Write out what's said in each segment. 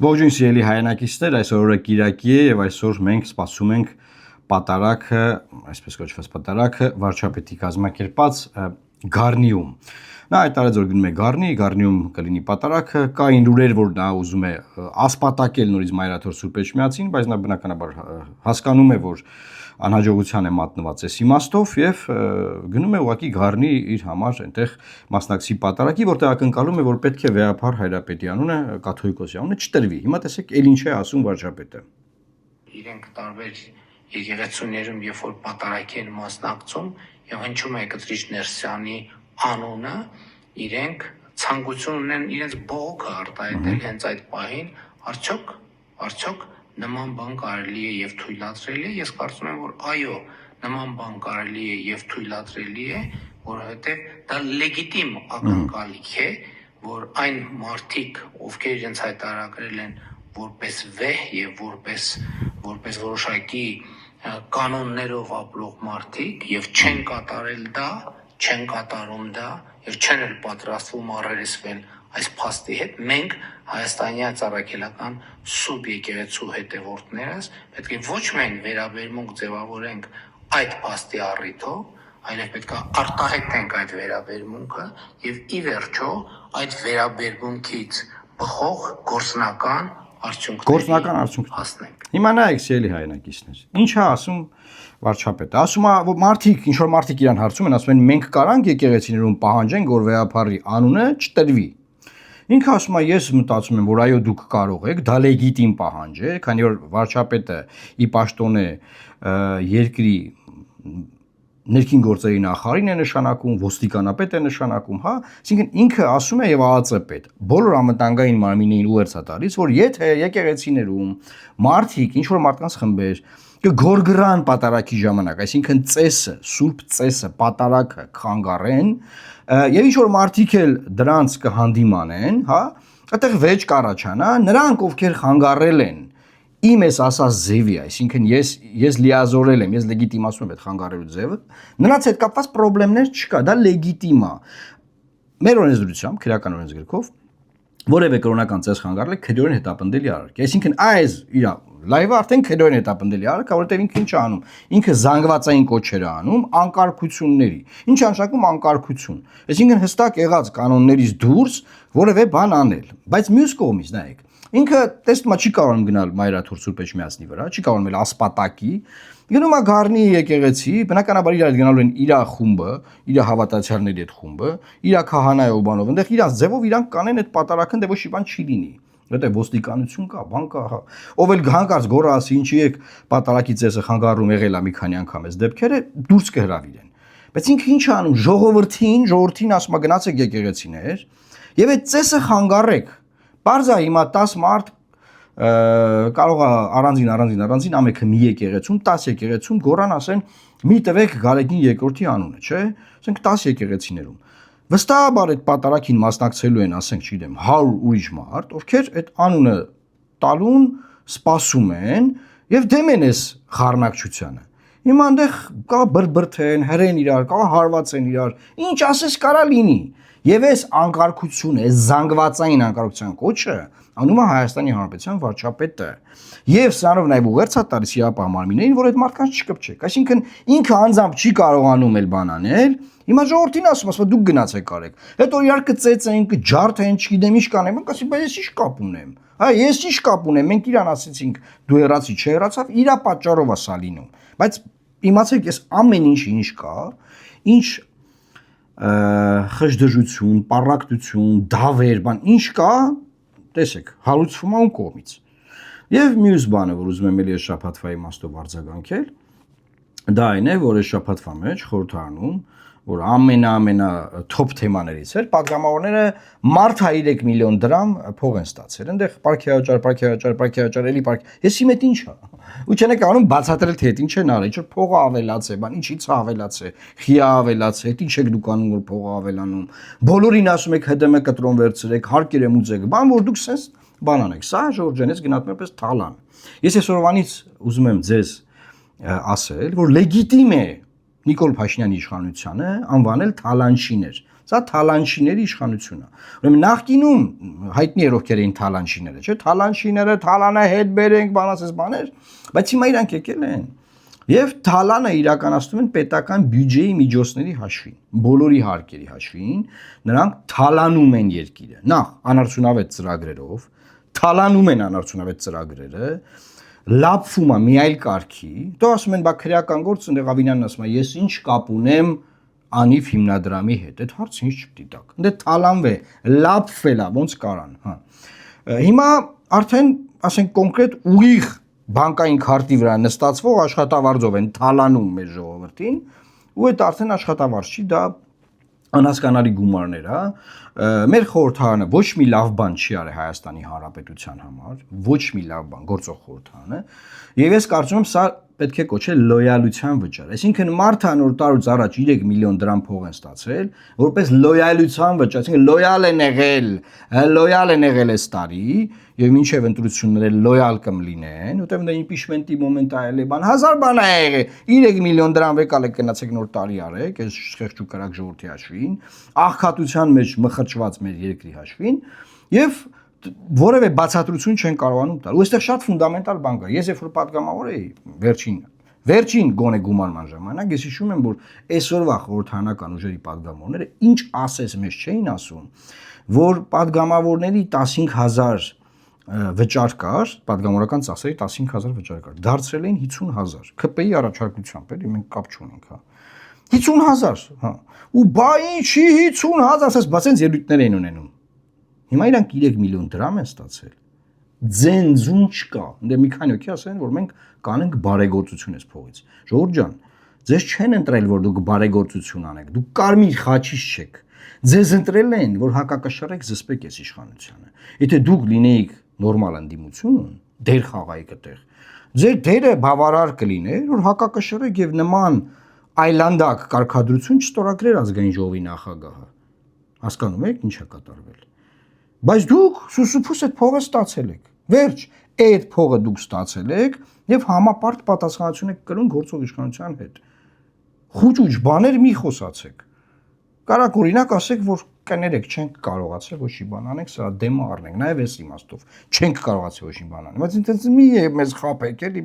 Ողջույն սիրելի հայրենակիցներ, այսօր օրը Կիրակի է եւ այսօր մենք սպասում ենք պատարագը, այսպես կոչված պատարագը վարչապետի կազմակերպած Գառնիում։ Նա հայտարարեց, որ գնում է Գառնիում կլինի պատարագը, կային լուրեր, որ նա ուզում է ասպատակել նորից Մայրաթոր Սուրբ Էջմիածին, բայց նա բնականաբար հասկանում է, որ անհաջողության է մատնված այս իմաստով եւ գնում է ուղղակի Գառնի իր համար այնտեղ մասնակցի պատարագի, որտեղ ակնկալում է, որ պետք է Վեհափար Հայրապետի անունը, կաթողիկոսի անունը չտրվի։ Հիմա տեսեք, ել ինչ է ասում վարչապետը։ Իրենք տարբեր եկեղեցիներում, երբ որ պատարագի են մասնակցում եւ հնչում է Կտրիչ Ներսյանի անունը, իրենք ցանկություն ունեն իրենց բողոքը արտահայտել հենց այդ պահին, արդյոք նման բան կարելի է եւ թույլատրելի է։ Ես կարծում եմ, որ այո, նման բան կարելի է եւ թույլատրելի է, որովհետեւ դա լեգիտիմ ակնկալիք է, որ այն մարդիկ, ովքեր իրենց հայտարարել են որպես վեհ եւ որպես որոշակի կանոններով ապրող մարդիկ եւ չեն կատարում դա եւ չեն էլ պատրաստվում առերեսվել այս փաստի հետ, մենք հայաստանյան ծառայական սուրբ եկեղեցու հետևորդներս պետք է ոչ միայն վերաբերմունք ձևավորենք այդ փաստի առիթով, այլև պետք է արտահայտենք այդ վերաբերմունքը եւ ի վերջո այդ վերաբերմունքից բխող գործնական արդյունքների հասնենք։ Հիմա նայեք սիրելի հայրենակիցներ, ինչ է ասում վարչապետը։ Ասում է, որ մարդիկ, ինչ որ մարդիկ իրան հարցում են, ասում են մենք կարանք եկեղեցիներում պահանջենք, որ Վեհափարի անունը չտրվի։ Ինքը ասում է, ես մտածում եմ, որ այո դուք կարող եք, դա լեգիտիմ պահանջ է, քանի որ վարչապետը ի պաշտոն է երկրի ներքին գործերի նախարարին է նշանակում, ոստիկանապետ է նշանակում, հա, այսինքն ինքը ասում է եւ ԱԱԾ-պետ բոլոր անվտանգային մարմիններին ուղերձ է տալիս, որ եթե եկեղեցիներում մարդիկ, ինչ որ մարդկանց խմբեր կգորգրան պատարագի ժամանակ, այսինքն ծեսը, սուրբ ծեսը, պատարագը խանգարեն, եւ ինչ որ մարդիկ էլ դրանց կհանդիմանեն, հա, այդտեղ վեճ կառաջանա, նրանք ովքեր խանգարել են իմ ես ասած ձևի, այսինքն ես լիազորել եմ, ես լեգիտիմացնում եմ այդ խանգարելու ձևը, նրանց հետ կապված խնդիրներ չկա, դա լեգիտիմ է։ Մեր օրենսդրությամբ, քրեական օրենսգրքով որևէ կրոնական ծես խանգարել է քրեորեն հետապնդելի արարք։ Այսինքն այս իր լայվը արդեն քրեորեն հետապնդելի արարք, որովհետև ինքը ինչ է անում։ Ինքը զանգվածային կոչեր է անում անկարգությունների։ Ինչ է նշանակում անկարգություն։ Այսինքն հստակ եղած կանոններից դուրս որևէ բան անել։ Բայց մյուս կողմից նայեք, ինքը տեսնում է չի կարողանում գնալ Մայրաթոր Սուրբ Էջմիածնի վրա, չի կարողանում էլ ասպատակի, գնում է Գառնի եկեղեցի, բնականաբար իրար գնալու են իր խումբը, իր հավատացյալների այդ խումբը, իր քահանայով բանով, այնտեղ իրանց ձևով իրանք կանեն այդ պատարագը, դե ոչ մի բան չի լինի։ Որտեղ ոստիկանություն կա, բան կա, հա։ Ով էլ հանկարծ գոռա ասի, ինչի եք պատարագի ծեսը խանգարում եղել է մի քանի անգամ այս դեպքերը, դուրս կհրավիրեն։ Բայց ինքը ինչ է անում, ժողովրդին ասում է գնացեք եկեղեցիներ, եւ այդ ծեսը խանգարեք։ Բարձա հիմա 10 մարդ կարող է առանձին ամեքը մի եկեղեցում, 10 եկեղեցում գոռան ասեն մի տվեք Գարեգին երկրորդի անունը, չէ՞։ Ասենք 10 եկեղեցիներում։ Վստահաբար այդ պատարագին մասնակցելու են, ասենք, չգիտեմ, 100 ուրիշ մարդ, ովքեր այդ անունը տալուն սպասում են եւ դեմ են այս խառնակցությանը։ Հիմա այնտեղ կա բրբրթեն, հրեն իրար, կա հարվածեն իրար, ինչ ասես կարա լինի։ Եվ այս անկարգությունը, այս զանգվածային անկարգության կոչը անում է Հայաստանի Հանրապետության վարչապետը։ Եվ սրանով նաև ուղերձ է տալիս իրապահ մարմիններին, որ այդ մարդկանց չկպչեք։ Այսինքն ինքը անձամբ չի կարողանում էլ բան անել։ Հիմա ժողովրդին ասում, դուք գնացեք կարեք։ Հետո իրար կծեծեն, կջարդեն, չգիտեմ ինչ կանեն, մենք ասի, բայց ես ինչ կապ ունեմ։ Հա, ես ինչ կապ ունեմ, մենք իրան ասեցինք, դու հեռացի, չհեռացավ, իրա պատճառով է սա լինում։ Բայց իմացեք, ես ամեն ինչ կա, ինչ խժդժություն, պառակտություն, դավեր, բան, ինչ կա, տեսեք, հարուցվում է ում կողմից։ Եվ մյուս բանը, որ ուզում եմ էլի այս շաբաթվա իմաստով արձագանքել, դա այն է, որ այս շաբաթվա մեջ խորհրդարանում, որ ամենա թոփ թեմաներից էր, պատգամավորները մարդա 3 միլիոն դրամ փող են ստացել։ Այնտեղ պարքեաճար, էլի պարք։ Ես իմ հետ ինչ է։ Ու չեն եկանում բացատրել թե այդ ինչ են արել, ինչ փողը ավելացե, բան, ինչից է ավելացե, խիա ավելացե, այդ ինչ եք դուք անում, որ փողը ավելանում։ Բոլորին ասում եք ՀԴՄ կտրոն վերցրեք, հարկեր եմ ուզեք, բան որ դուք sense բան անեք։ Սա Ժորժենից գնահատում պես թալան։ Ես այսօրվանից ուզում եմ ձեզ ասել, որ լեգիտիմ է Նիկոլ Փաշինյանի իշխանությանը անվանել թալանչիներ։ Սա թալանչիների իշխանությունն է։ Ուրեմն նախկինում հայտնի էր ովքեր էին թալանչիները, չէ՞, թալանչիները, թալանը հետ բերենք, բանասես բաներ, բայց հիմա իրանք եկել են եւ թալանը իրականացնում են պետական բյուջեի միջոցների հաշվին, բոլորի հարկերի հաշվին, նրանք թալանում են երկիրը։ Նախ անարդյունավետ ծրագրերով, թալանում են անարդյունավետ ծրագրերը, լափվում է մի այլ կարգի, դու ասում են, բա քրեական գործ ընդեղ Ավինյանն ասում է, ես ինչ կապ ունեմ անիվ հիմնադրամի հետ, այդ հարցը ինչ չպետք է տակ։ Դե թալանվե, լափվել է, ոնց կարան, հա։ Հիմա արդեն, ասենք կոնկրետ ուղիղ բանկային քարտի վրա նստածվող աշխատավարձով են թալանում մեր ժողովրդին, ու այդ արդեն աշխատավարձ չի, դա անհասկանալի գումարներ է, մեր խորհրդարանը ոչ մի լավ բան չի արել Հայաստանի Հանրապետության համար, ոչ մի լավ բան, գործող խորհրդարանը, եւ ես կարծում եմ սա պետք է կոչել լոյալության վճար։ Այսինքն մարդը նոր տարուց առաջ 3 միլիոն դրամ փող են ստացել, որպես լոյալության վճար, այսինքն լոյալ են եղել այս տարի, եւ մինչեւ ընտրությունները լոյալ կմլինեն, որտեղ դա իմպիչմենտի մոմենտ այլ է բան, 1000 բան է եղել, 3 միլիոն դրամ եկալ եք գնացեք նոր տարի արեք, այս խեղճ ու կրակ ժողովրդի հաշվին, աղքատության մեջ մխրճված մեր երկրի հաշվին, եւ որևէ բացատրություն չեն կարողանում տալ։ Ու այստեղ շատ ֆունդամենտալ բան կա։ Ես երբ որ պատգամավոր էի, վերջին գոնե գումարման ժամանակ, ես հիշում եմ, որ այսօրվա խորհրդարանական ուժերի պատգամավորները ինչ ասես մեզ չէին ասում, որ պատգամավորների 15000 վճար կար, պատգամավորական ծախսերի 15000 վճար կար։ Դարձրել էին 50000 ԿՊ-ի առաջարկությամբ, էլի մենք կապ չունենք, հա։ 50000, հա։ Ու բա ինչի 50000, ասես, բաց են ելույթներ էին ունենում։ Հիմա իրանք 3 միլիոն դրամ են ստացել։ Ձենձուն չկա։ Դե մի քանի օքի ասեն, որ մենք կանենք բարեգործություն այս փողից։ Ժողովուրդ ջան, ձեզ չեն ընտրել, որ դուք բարեգործություն անեք։ Դուք կարմիր խաչից չեք։ Ձեզ ընտրել են, որ հակակշռեք զսպեք այս իշխանությանը։ Եթե դուք լինեիք նորմալ ընդդիմություն, դեր խաղայիք այդտեղ, ձեր դերը բավարար կլիներ, որ հակակշռեք եւ նման այլանդակ կարգադրություն չստորագրեր ազգային ժողովի նախագահը։ Հասկանում եք ինչ է կատարվել։ Բայց դուք սուսուփուս այդ փողը ստացել եք։ Վերջ, այդ փողը դուք ստացել եք եւ համապարտ պատասխանատվություն եք կրում գործող իշխանության հետ։ Խուճուճ բաներ մի խոսացեք։ Կարակ օրինակ ասեք, որ կներեք, չենք կարողացել ոչ մի բան անենք, սա դեմը առնենք, նաեւ այս իմաստով։ Չենք կարողացել ոչ մի բան անել։ Բայց ինձ մի մեզ խափեք, էլի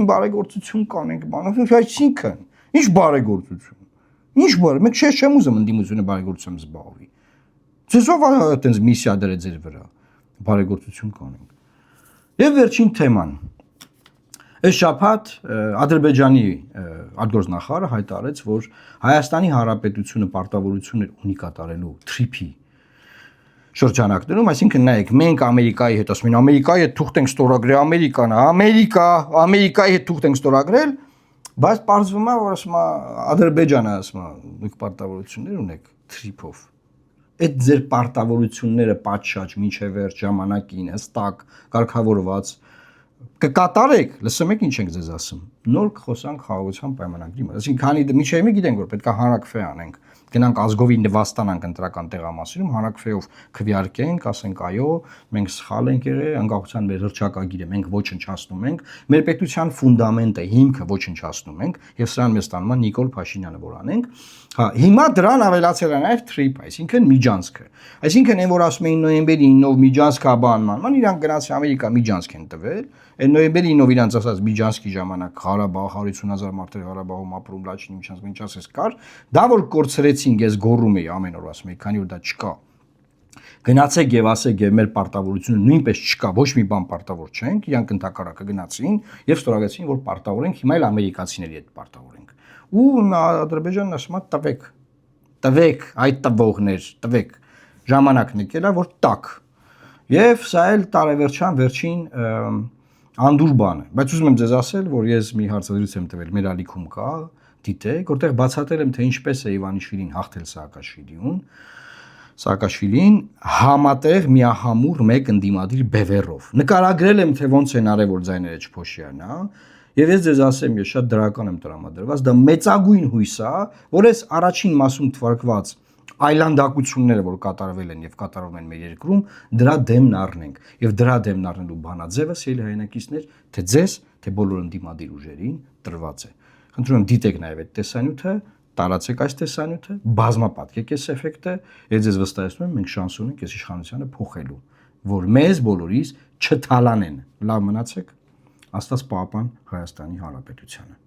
բարեգործություն կանենք, բանով, այսինքն, ինչ բարեգործություն։ Ինչ բարե, մենք չեմ ուզում ընդդիմությունը բարեգործությամբ զբաղվի։ Ձեզ ով այդպես միսիա դրեց ձեր վրա, բարեգործություն կանենք։ Եվ վերջին թեման։ Այս շաբաթ Ադրբեջանի արտգործնախարարը հայտարարեց, որ Հայաստանի Հանրապետությունը պարտավորություններ ունի կատարելու TRIP-ի շրջանակներում, այսինքն նայեք, մենք Ամերիկայի հետ ասում ենք, Ամերիկայի հետ թուղթ ենք ստորագրել, Ամերիկան, Ամերիկայի հետ թուղթ ենք ստորագրել, բայց պարզվում է, որ ասում է Ադրբեջանը ասում է, դուք պարտավորություններ ունեք TRIP-ով։ Այդ ձեր պարտավորությունները պատշաճ մինչև վերջ ժամանակին հստակ կարգավորված կկատարեք, լսում եք ինչ ենք ձեզ ասում։ Նոր խոսանք խաղաղության պայմանագրի մասին։ Այսինքն քանի միջև մի գիտենք որ պետք է հանրակրվե անենք, գնանք ազգովի նվաստանանք ընտրական տեղամասերում, հանրակրվեով քվեարկենք, ասենք այո, մենք սխալ ենք եղել, անկախության մեր հռչակագիրը մենք ոչնչացնում ենք, մեր պետության ֆունդամենտը, հիմքը ոչնչացնում ենք, եւ սրան մեզ տանում է Նիկոլ Փաշինյանը որ անենք։ Հա, հիմա դրան ավելացել է նաև TRIP, այսինքն միջանցքը։ Այսինքն այն որ ասում էին նոյեմբերի 9-ով միջանցքա բանման, իրանք գնաց Ամերիկա միջանցք են տվել, այն նոյեմբերի 9-ով իրանք ասած միջանցքի ժամանակ Ղարաբաղ 150,000 մարդեր Ղարաբաղում ապրում, Լաչինի միջանցք ինչ ասես կար, դա որ կորցրեցինք, ես գոռում էի ամեն օր ասում էի, քանի որ դա չկա։ Գնացեք եւ ասեք եւ մեր պարտավորությունը նույնպես չկա, ոչ մի բան պարտավոր չենք, իրանք ընդհակառակը գնացին եւ ստորագրեցին, որ պարտավոր ենք, հիմա էլ ամերիկացիների հետ պարտավոր ենք։ Ու Ադրբեջանն ասում է տվեք այդ տվողներ, տվեք ժամանակն եկել է որ տակ։ Եվ սա էլ տարեվերջան վերջին անդուր բան է։ Բայց ուզում եմ ձեզ ասել, որ ես մի հարցազրույց եմ տվել մեր ալիքում կա, դիտեք, որտեղ բացատրել եմ թե ինչպես է Իվանիշվիլին հաղթել Սաակաշվիլին համատեղ միահամուռ մեկ ընդդիմադիր բևեռով։ Նկարագրել եմ թե ոնց են արել որ ձայները չփոշիան, հա։ Եվ ես ձեզ ասեմ, ես շատ դրական եմ տրամադրված, դա մեծագույն հույս է, որ այս առաջին մասում թվարկված այլանդակությունները, որ կատարվել են եւ կատարվում են մեր երկրում, դրա դեմն առնենք եւ դրա դեմն առնելու բանաձևը սիրելի հայրենակիցներ, թե ձեզ, թե բոլոր ընդդիմադիր ուժերին տրված է։ Խնդրում եմ դիտեք նաեւ այդ տեսանյութը, տարածեք այս տեսանյութը, բազմապատկեք այս էֆեկտը, եւ ձեզ վստահեցնում եմ, մենք շանս ունենք այս իշխանությունը փոխելու, որ մեզ բոլորիս չթալանեն։ Լավ մնացեք, Աստված պահապան Հայաստանի Հանրապետությանը։